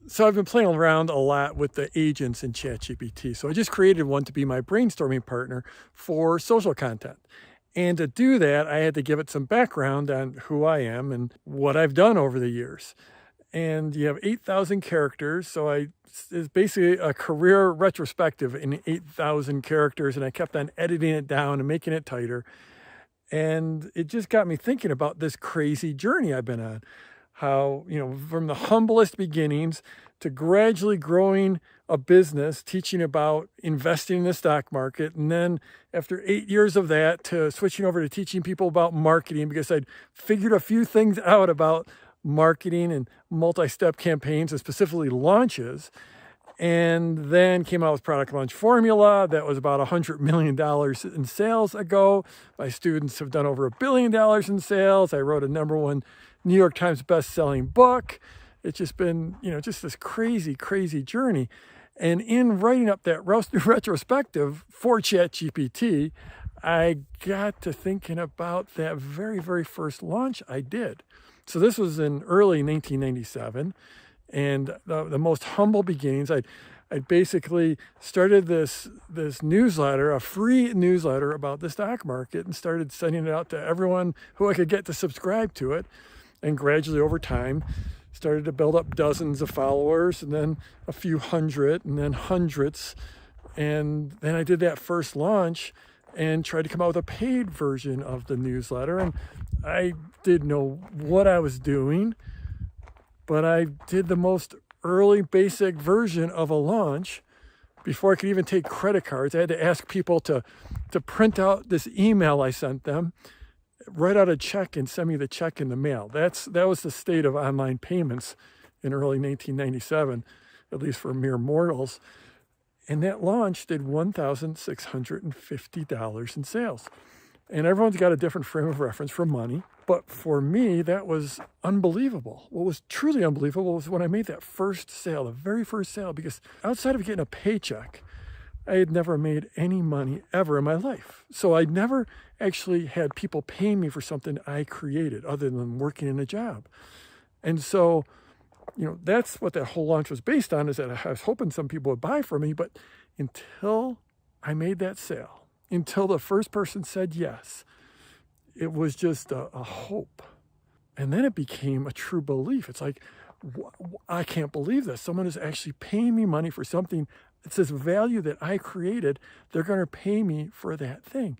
So I've been playing around a lot with the agents in ChatGPT. So I just created one to be my brainstorming partner for social content. And to do that, I had to give it some background on who I am and what I've done over the years. And you have 8,000 characters. So it's basically a career retrospective in 8,000 characters. And I kept on editing it down and making it tighter. And it just got me thinking about this crazy journey I've been on. How, from the humblest beginnings to gradually growing a business, teaching about investing in the stock market. And then after 8 years of that, to switching over to teaching people about marketing, because I'd figured a few things out about marketing and multi-step campaigns and specifically launches. And then came out with Product Launch Formula. That was about $100 million in sales ago. My students have done over $1 billion in sales. I wrote a #1 New York Times best-selling book. It's just been, just this crazy, crazy journey. And in writing up that retrospective for ChatGPT, I got to thinking about that very, very first launch I did. So this was in early 1997. And the most humble beginnings, I basically started this newsletter, a free newsletter about the stock market, and started sending it out to everyone who I could get to subscribe to it. And gradually over time, started to build up dozens of followers, and then a few hundred, and then hundreds. And then I did that first launch and tried to come out with a paid version of the newsletter. And I didn't know what I was doing, but I did the most early basic version of a launch before I could even take credit cards. I had to ask people to print out this email I sent them, write out a check and send me the check in the mail. That was the state of online payments in early 1997, at least for mere mortals. And that launch did $1,650 in sales. And everyone's got a different frame of reference for money. But for me, that was unbelievable. What was truly unbelievable was when I made that first sale, the very first sale, because outside of getting a paycheck, I had never made any money ever in my life. So I never actually had people paying me for something I created other than working in a job. And so, that's what that whole launch was based on, is that I was hoping some people would buy from me. But until I made that sale, until the first person said yes, it was just a hope. And then it became a true belief. It's like, I can't believe this. Someone is actually paying me money for something. It's this value that I created. They're going to pay me for that thing.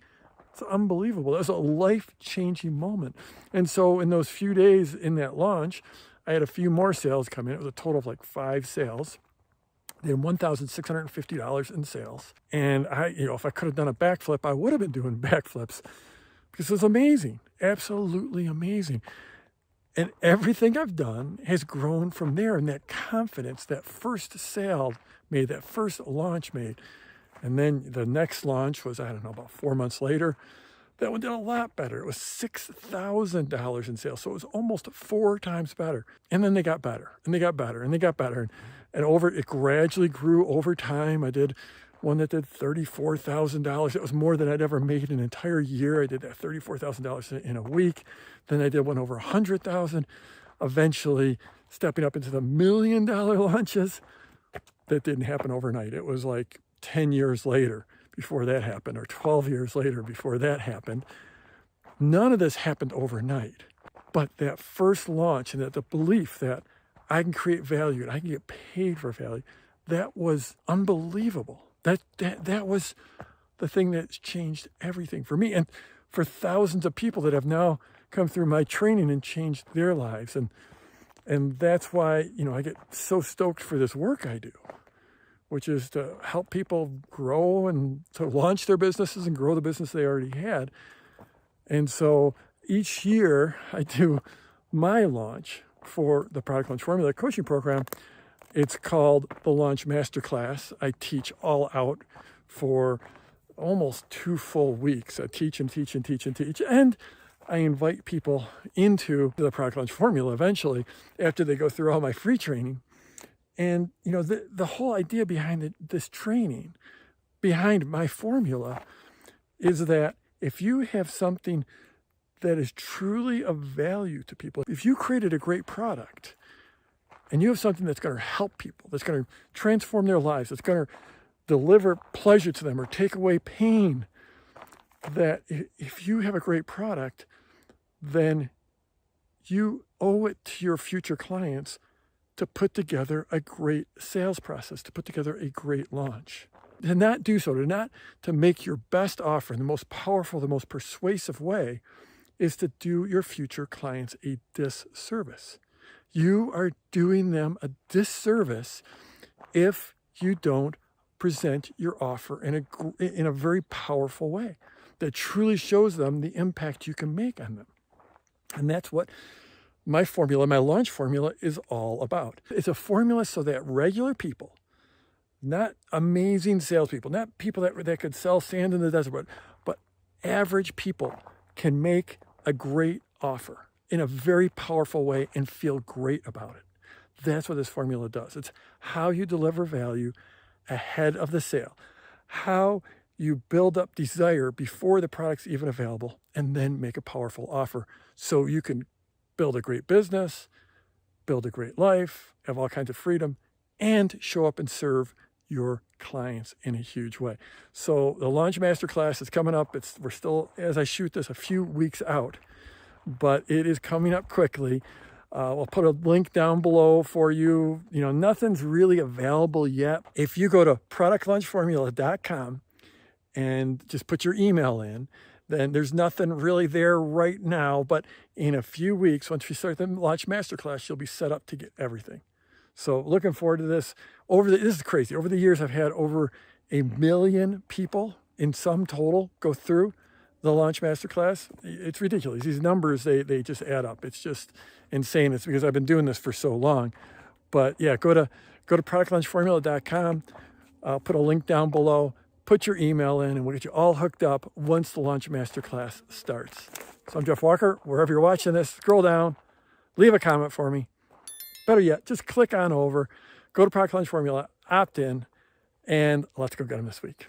It's unbelievable. That was a life-changing moment. And so in those few days in that launch, I had a few more sales come in. It was a total of like 5 sales. They had $1,650 in sales. And if I could have done a backflip, I would have been doing backflips, because it was amazing, absolutely amazing. And everything I've done has grown from there. And that confidence, that first sale made, that first launch made. And then the next launch was, about 4 months later. That one did a lot better. It was $6,000 in sales. So it was almost 4 times better. And then they got better, and they got better, and they got better. And it gradually grew over time. I did one that did $34,000. It was more than I'd ever made in an entire year. I did that $34,000 in a week. Then I did one over $100,000, eventually stepping up into the $1 million launches. That didn't happen overnight. It was like 10 years later before that happened, or 12 years later before that happened. None of this happened overnight. But that first launch, and that the belief that I can create value and I can get paid for value, that was unbelievable. That was the thing that's changed everything for me, and for thousands of people that have now come through my training and changed their lives. And that's why, I get so stoked for this work I do, which is to help people grow and to launch their businesses and grow the business they already had. And so each year I do my launch for the Product Launch Formula coaching program. It's called the Launch Masterclass. I teach all out for almost 2 full weeks. I teach and teach and teach and teach. And I invite people into the Product Launch Formula eventually after they go through all my free training. And, the whole idea behind this training, behind my formula, is that if you have something that is truly of value to people, if you created a great product, and you have something that's going to help people, that's going to transform their lives, that's going to deliver pleasure to them or take away pain, that if you have a great product, then you owe it to your future clients to put together a great sales process, to put together a great launch. To not do so, to make your best offer in the most powerful, the most persuasive way, is to do your future clients a disservice. You are doing them a disservice if you don't present your offer in a very powerful way that truly shows them the impact you can make on them. And that's what my formula, my launch formula, is all about. It's a formula so that regular people, not amazing salespeople, not people that could sell sand in the desert, but average people can make a great offer in a very powerful way and feel great about it. That's what this formula does. It's how you deliver value ahead of the sale, how you build up desire before the product's even available, and then make a powerful offer so you can build a great business, build a great life, have all kinds of freedom, and show up and serve your clients in a huge way. So the Launch Masterclass is coming up. We're still, as I shoot this, a few weeks out, but it is coming up quickly. I'll put a link down below for you. Nothing's really available yet. If you go to productlaunchformula.com and just put your email in, then there's nothing really there right now. But in a few weeks, once we start the Launch Masterclass, you'll be set up to get everything. So looking forward to this. This is crazy. Over the years, I've had over 1 million people in sum total go through the Launch Masterclass. It's ridiculous. These numbers, they just add up. It's just insane. It's because I've been doing this for so long. But yeah, go to productlaunchformula.com. I'll put a link down below. Put your email in, and we'll get you all hooked up once the Launch Masterclass starts. So I'm Jeff Walker. Wherever you're watching this, scroll down, leave a comment for me. Better yet, just click on over, go to Product Launch Formula, opt in, and let's go get them this week.